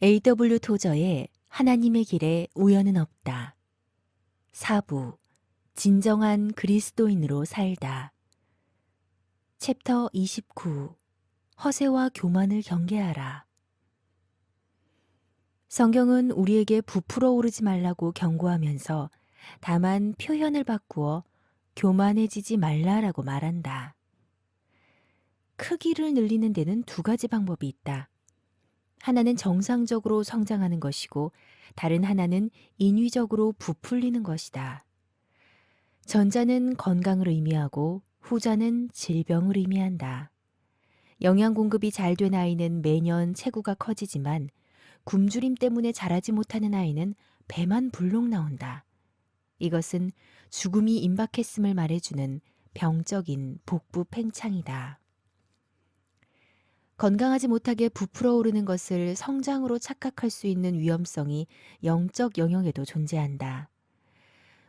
A.W. 토저의 하나님의 길에 우연은 없다. 4부 진정한 그리스도인으로 살다. 챕터 29 허세와 교만을 경계하라. 성경은 우리에게 부풀어 오르지 말라고 경고하면서 다만 표현을 바꾸어 교만해지지 말라라고 말한다. 크기를 늘리는 데는 두 가지 방법이 있다. 하나는 정상적으로 성장하는 것이고 다른 하나는 인위적으로 부풀리는 것이다. 전자는 건강을 의미하고 후자는 질병을 의미한다. 영양 공급이 잘 된 아이는 매년 체구가 커지지만 굶주림 때문에 자라지 못하는 아이는 배만 불룩 나온다. 이것은 죽음이 임박했음을 말해주는 병적인 복부 팽창이다. 건강하지 못하게 부풀어 오르는 것을 성장으로 착각할 수 있는 위험성이 영적 영역에도 존재한다.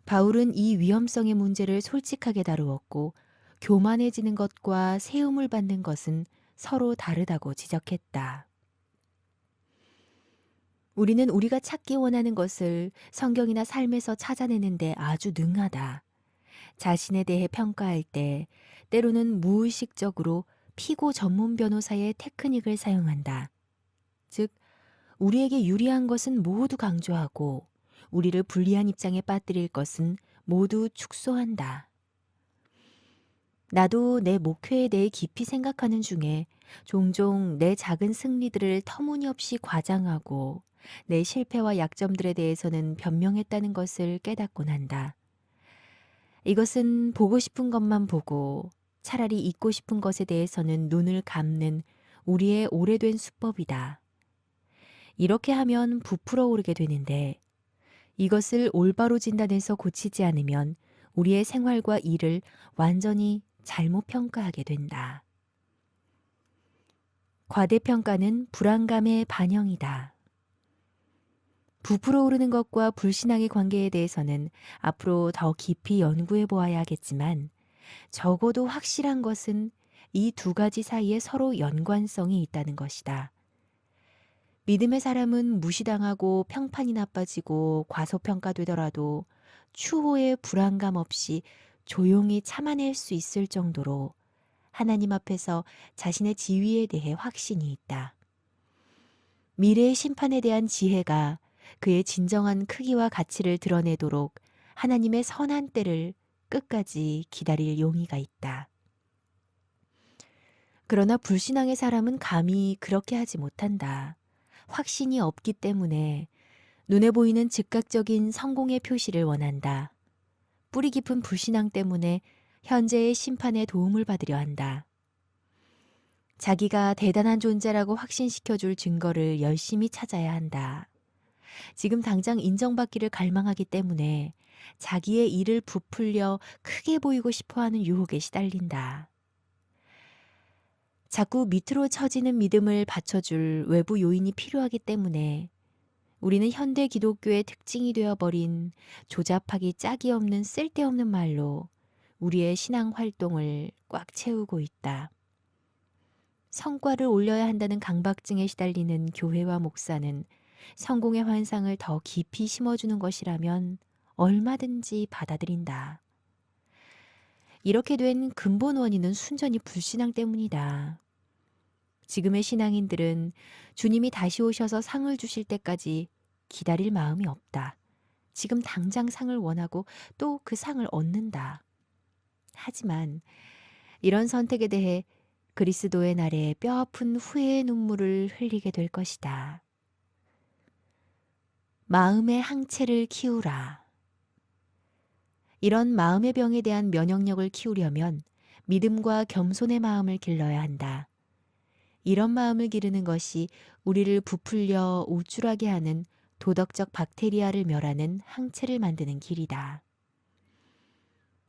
바울은 이 위험성의 문제를 솔직하게 다루었고 교만해지는 것과 세움을 받는 것은 서로 다르다고 지적했다. 우리는 우리가 찾기 원하는 것을 성경이나 삶에서 찾아내는데 아주 능하다. 자신에 대해 평가할 때 때로는 무의식적으로 피고 전문 변호사의 테크닉을 사용한다. 즉, 우리에게 유리한 것은 모두 강조하고 우리를 불리한 입장에 빠뜨릴 것은 모두 축소한다. 나도 내 목표에 대해 깊이 생각하는 중에 종종 내 작은 승리들을 터무니없이 과장하고 내 실패와 약점들에 대해서는 변명했다는 것을 깨닫곤 한다. 이것은 보고 싶은 것만 보고 차라리 잊고 싶은 것에 대해서는 눈을 감는 우리의 오래된 수법이다. 이렇게 하면 부풀어 오르게 되는데 이것을 올바로 진단해서 고치지 않으면 우리의 생활과 일을 완전히 잘못 평가하게 된다. 과대평가는 불안감의 반영이다. 부풀어 오르는 것과 불신앙의 관계에 대해서는 앞으로 더 깊이 연구해 보아야 하겠지만 적어도 확실한 것은 이 두 가지 사이에 서로 연관성이 있다는 것이다. 믿음의 사람은 무시당하고 평판이 나빠지고 과소평가되더라도 추호의 불안감 없이 조용히 참아낼 수 있을 정도로 하나님 앞에서 자신의 지위에 대해 확신이 있다. 미래의 심판에 대한 지혜가 그의 진정한 크기와 가치를 드러내도록 하나님의 선한 때를 끝까지 기다릴 용의가 있다. 그러나 불신앙의 사람은 감히 그렇게 하지 못한다. 확신이 없기 때문에 눈에 보이는 즉각적인 성공의 표시를 원한다. 뿌리 깊은 불신앙 때문에 현재의 심판에 도움을 받으려 한다. 자기가 대단한 존재라고 확신시켜줄 증거를 열심히 찾아야 한다. 지금 당장 인정받기를 갈망하기 때문에 자기의 일을 부풀려 크게 보이고 싶어하는 유혹에 시달린다. 자꾸 밑으로 처지는 믿음을 받쳐줄 외부 요인이 필요하기 때문에 우리는 현대 기독교의 특징이 되어버린 조잡하기 짝이 없는 쓸데없는 말로 우리의 신앙 활동을 꽉 채우고 있다. 성과를 올려야 한다는 강박증에 시달리는 교회와 목사는 성공의 환상을 더 깊이 심어주는 것이라면 얼마든지 받아들인다. 이렇게 된 근본 원인은 순전히 불신앙 때문이다. 지금의 신앙인들은 주님이 다시 오셔서 상을 주실 때까지 기다릴 마음이 없다. 지금 당장 상을 원하고 또 그 상을 얻는다. 하지만 이런 선택에 대해 그리스도의 날에 뼈아픈 후회의 눈물을 흘리게 될 것이다. 마음의 항체를 키우라. 이런 마음의 병에 대한 면역력을 키우려면 믿음과 겸손의 마음을 길러야 한다. 이런 마음을 기르는 것이 우리를 부풀려 우쭐하게 하는 도덕적 박테리아를 멸하는 항체를 만드는 길이다.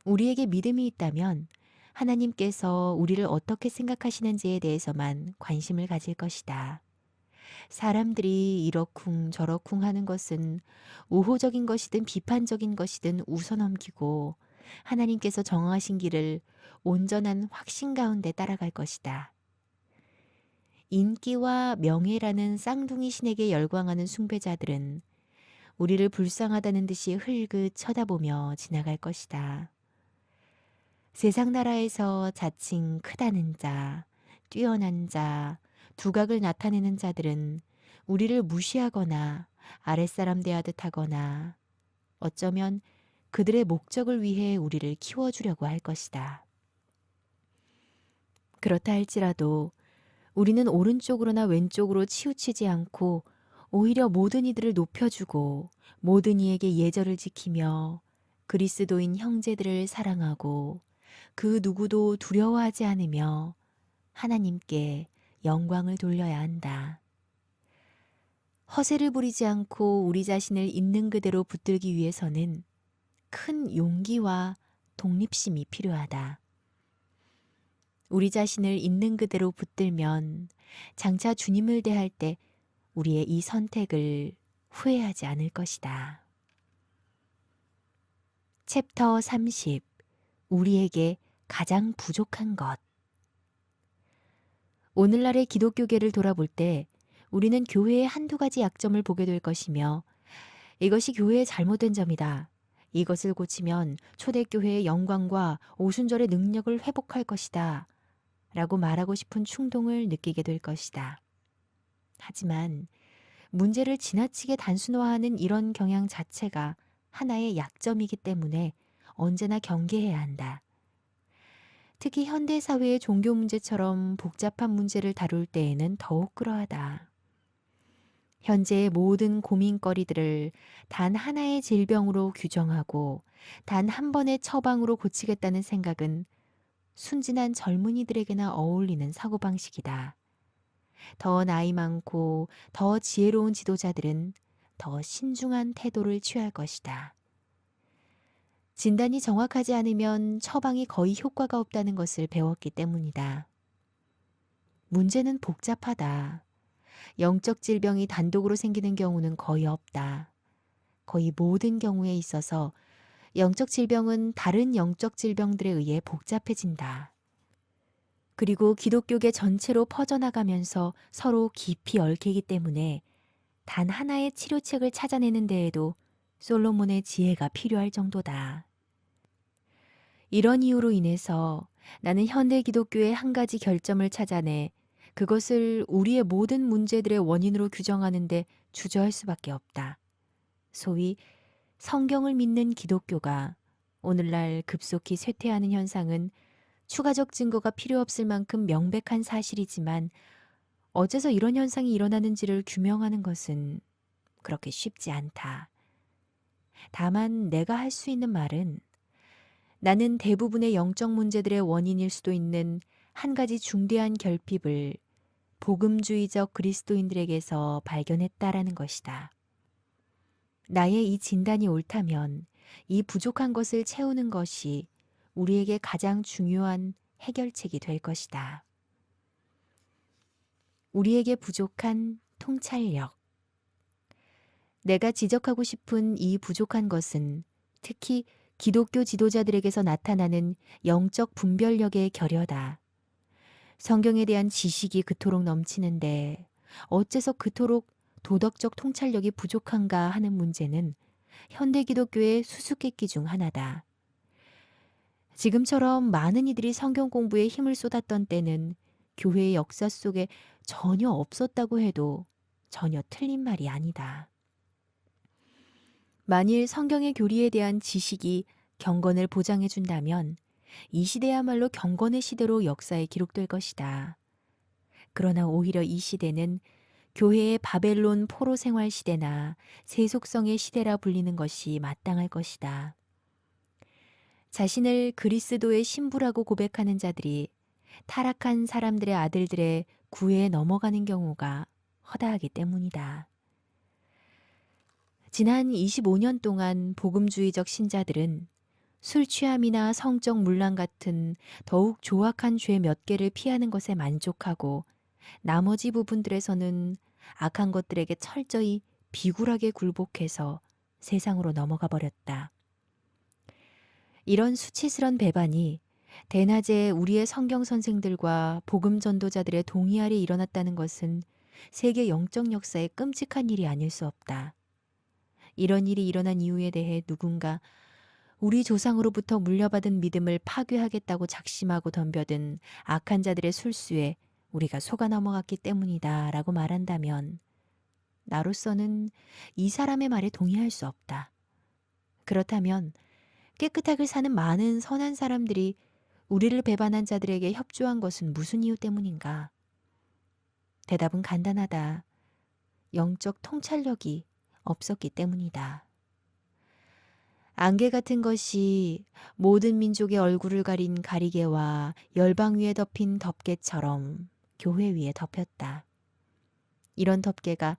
우리에게 믿음이 있다면 하나님께서 우리를 어떻게 생각하시는지에 대해서만 관심을 가질 것이다. 사람들이 이러쿵 저러쿵 하는 것은 우호적인 것이든 비판적인 것이든 웃어넘기고 하나님께서 정하신 길을 온전한 확신 가운데 따라갈 것이다. 인기와 명예라는 쌍둥이 신에게 열광하는 숭배자들은 우리를 불쌍하다는 듯이 흘긋 쳐다보며 지나갈 것이다. 세상 나라에서 자칭 크다는 자, 뛰어난 자, 두각을 나타내는 자들은 우리를 무시하거나 아랫사람 대하듯 하거나 어쩌면 그들의 목적을 위해 우리를 키워주려고 할 것이다. 그렇다 할지라도 우리는 오른쪽으로나 왼쪽으로 치우치지 않고 오히려 모든 이들을 높여주고 모든 이에게 예절을 지키며 그리스도인 형제들을 사랑하고 그 누구도 두려워하지 않으며 하나님께 영광을 돌려야 한다. 허세를 부리지 않고 우리 자신을 있는 그대로 붙들기 위해서는 큰 용기와 독립심이 필요하다. 우리 자신을 있는 그대로 붙들면 장차 주님을 대할 때 우리의 이 선택을 후회하지 않을 것이다. 챕터 30. 우리에게 가장 부족한 것. 오늘날의 기독교계를 돌아볼 때 우리는 교회의 한두 가지 약점을 보게 될 것이며 이것이 교회의 잘못된 점이다. 이것을 고치면 초대교회의 영광과 오순절의 능력을 회복할 것이다. 라고 말하고 싶은 충동을 느끼게 될 것이다. 하지만 문제를 지나치게 단순화하는 이런 경향 자체가 하나의 약점이기 때문에 언제나 경계해야 한다. 특히 현대사회의 종교 문제처럼 복잡한 문제를 다룰 때에는 더욱 그러하다. 현재의 모든 고민거리들을 단 하나의 질병으로 규정하고 단 한 번의 처방으로 고치겠다는 생각은 순진한 젊은이들에게나 어울리는 사고방식이다. 더 나이 많고 더 지혜로운 지도자들은 더 신중한 태도를 취할 것이다. 진단이 정확하지 않으면 처방이 거의 효과가 없다는 것을 배웠기 때문이다. 문제는 복잡하다. 영적 질병이 단독으로 생기는 경우는 거의 없다. 거의 모든 경우에 있어서 영적 질병은 다른 영적 질병들에 의해 복잡해진다. 그리고 기독교계 전체로 퍼져나가면서 서로 깊이 얽히기 때문에 단 하나의 치료책을 찾아내는 데에도 솔로몬의 지혜가 필요할 정도다. 이런 이유로 인해서 나는 현대 기독교의 한 가지 결점을 찾아내 그것을 우리의 모든 문제들의 원인으로 규정하는데 주저할 수밖에 없다. 소위 성경을 믿는 기독교가 오늘날 급속히 쇠퇴하는 현상은 추가적 증거가 필요 없을 만큼 명백한 사실이지만 어째서 이런 현상이 일어나는지를 규명하는 것은 그렇게 쉽지 않다. 다만 내가 할 수 있는 말은 나는 대부분의 영적 문제들의 원인일 수도 있는 한 가지 중대한 결핍을 복음주의적 그리스도인들에게서 발견했다라는 것이다. 나의 이 진단이 옳다면 이 부족한 것을 채우는 것이 우리에게 가장 중요한 해결책이 될 것이다. 우리에게 부족한 통찰력. 내가 지적하고 싶은 이 부족한 것은 특히 기독교 지도자들에게서 나타나는 영적 분별력의 결여다. 성경에 대한 지식이 그토록 넘치는데 어째서 그토록 도덕적 통찰력이 부족한가 하는 문제는 현대 기독교의 수수께끼 중 하나다. 지금처럼 많은 이들이 성경 공부에 힘을 쏟았던 때는 교회의 역사 속에 전혀 없었다고 해도 전혀 틀린 말이 아니다. 만일 성경의 교리에 대한 지식이 경건을 보장해 준다면 이 시대야말로 경건의 시대로 역사에 기록될 것이다. 그러나 오히려 이 시대는 교회의 바벨론 포로 생활 시대나 세속성의 시대라 불리는 것이 마땅할 것이다. 자신을 그리스도의 신부라고 고백하는 자들이 타락한 사람들의 아들들의 구애에 넘어가는 경우가 허다하기 때문이다. 지난 25년 동안 복음주의적 신자들은 술 취함이나 성적 문란 같은 더욱 조악한 죄 몇 개를 피하는 것에 만족하고 나머지 부분들에서는 악한 것들에게 철저히 비굴하게 굴복해서 세상으로 넘어가 버렸다. 이런 수치스런 배반이 대낮에 우리의 성경 선생들과 복음 전도자들의 동의 아래 일어났다는 것은 세계 영적 역사에 끔찍한 일이 아닐 수 없다. 이런 일이 일어난 이유에 대해 누군가 우리 조상으로부터 물려받은 믿음을 파괴하겠다고 작심하고 덤벼든 악한 자들의 술수에 우리가 속아 넘어갔기 때문이다 라고 말한다면 나로서는 이 사람의 말에 동의할 수 없다. 그렇다면 깨끗하게 사는 많은 선한 사람들이 우리를 배반한 자들에게 협조한 것은 무슨 이유 때문인가? 대답은 간단하다. 영적 통찰력이 없었기 때문이다. 안개 같은 것이 모든 민족의 얼굴을 가린 가리개와 열방 위에 덮인 덮개처럼 교회 위에 덮였다. 이런 덮개가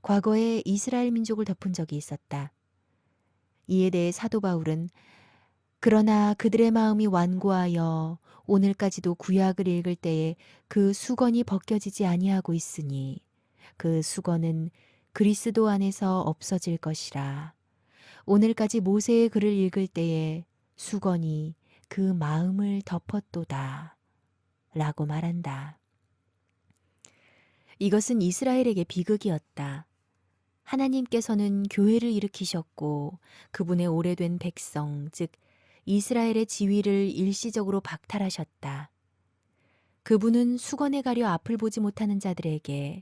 과거에 이스라엘 민족을 덮은 적이 있었다. 이에 대해 사도 바울은 그러나 그들의 마음이 완고하여 오늘까지도 구약을 읽을 때에 그 수건이 벗겨지지 아니하고 있으니 그 수건은 그리스도 안에서 없어질 것이라. 오늘까지 모세의 글을 읽을 때에 수건이 그 마음을 덮었도다. 라고 말한다. 이것은 이스라엘에게 비극이었다. 하나님께서는 교회를 일으키셨고 그분의 오래된 백성, 즉 이스라엘의 지위를 일시적으로 박탈하셨다. 그분은 수건에 가려 앞을 보지 못하는 자들에게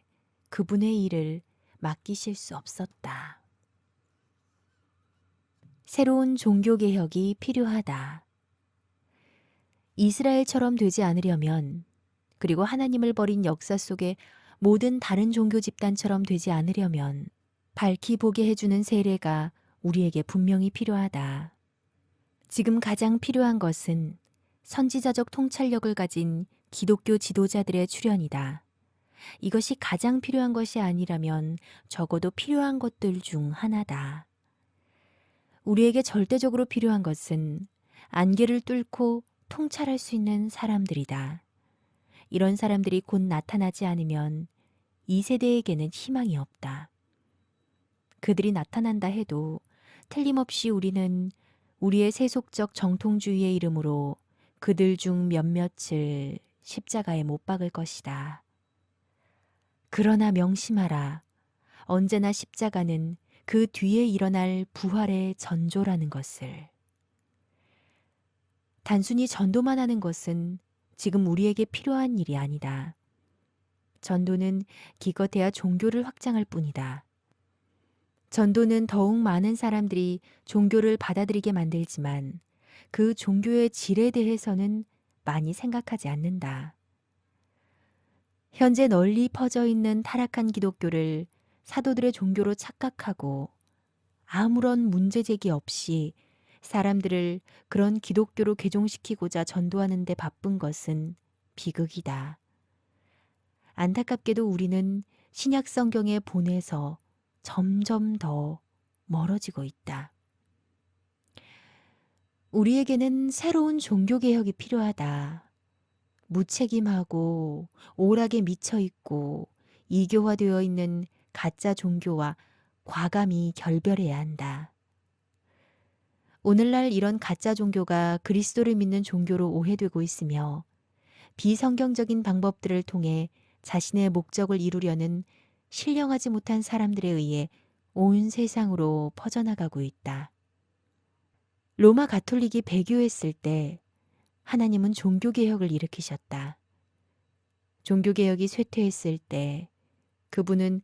그분의 일을 맡기실 수 없었다. 새로운 종교개혁이 필요하다. 이스라엘처럼 되지 않으려면, 그리고 하나님을 버린 역사 속에 모든 다른 종교 집단처럼 되지 않으려면 밝히 보게 해주는 세례가 우리에게 분명히 필요하다. 지금 가장 필요한 것은 선지자적 통찰력을 가진 기독교 지도자들의 출현이다. 이것이 가장 필요한 것이 아니라면 적어도 필요한 것들 중 하나다. 우리에게 절대적으로 필요한 것은 안개를 뚫고 통찰할 수 있는 사람들이다. 이런 사람들이 곧 나타나지 않으면 이 세대에게는 희망이 없다. 그들이 나타난다 해도 틀림없이 우리는 우리의 세속적 정통주의의 이름으로 그들 중 몇몇을 십자가에 못 박을 것이다. 그러나 명심하라. 언제나 십자가는 그 뒤에 일어날 부활의 전조라는 것을. 단순히 전도만 하는 것은 지금 우리에게 필요한 일이 아니다. 전도는 기껏해야 종교를 확장할 뿐이다. 전도는 더욱 많은 사람들이 종교를 받아들이게 만들지만 그 종교의 질에 대해서는 많이 생각하지 않는다. 현재 널리 퍼져 있는 타락한 기독교를 사도들의 종교로 착각하고 아무런 문제제기 없이 사람들을 그런 기독교로 개종시키고자 전도하는 데 바쁜 것은 비극이다. 안타깝게도 우리는 신약 성경의 본에서 점점 더 멀어지고 있다. 우리에게는 새로운 종교개혁이 필요하다. 무책임하고 오락에 미쳐있고 이교화되어 있는 가짜 종교와 과감히 결별해야 한다. 오늘날 이런 가짜 종교가 그리스도를 믿는 종교로 오해되고 있으며 비성경적인 방법들을 통해 자신의 목적을 이루려는 신령하지 못한 사람들에 의해 온 세상으로 퍼져나가고 있다. 로마 가톨릭이 배교했을 때 하나님은 종교개혁을 일으키셨다. 종교개혁이 쇠퇴했을 때 그분은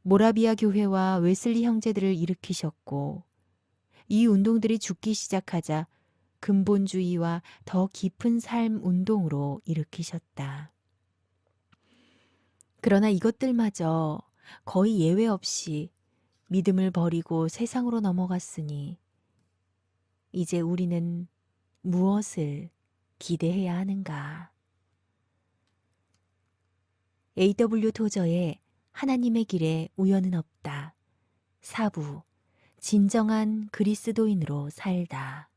모라비아 교회와 웨슬리 형제들을 일으키셨고 이 운동들이 죽기 시작하자 근본주의와 더 깊은 삶 운동으로 일으키셨다. 그러나 이것들마저 거의 예외 없이 믿음을 버리고 세상으로 넘어갔으니 이제 우리는 무엇을 기대해야 하는가? A.W. 토저의 하나님의 길에 우연은 없다. 4부 진정한 그리스도인으로 살다.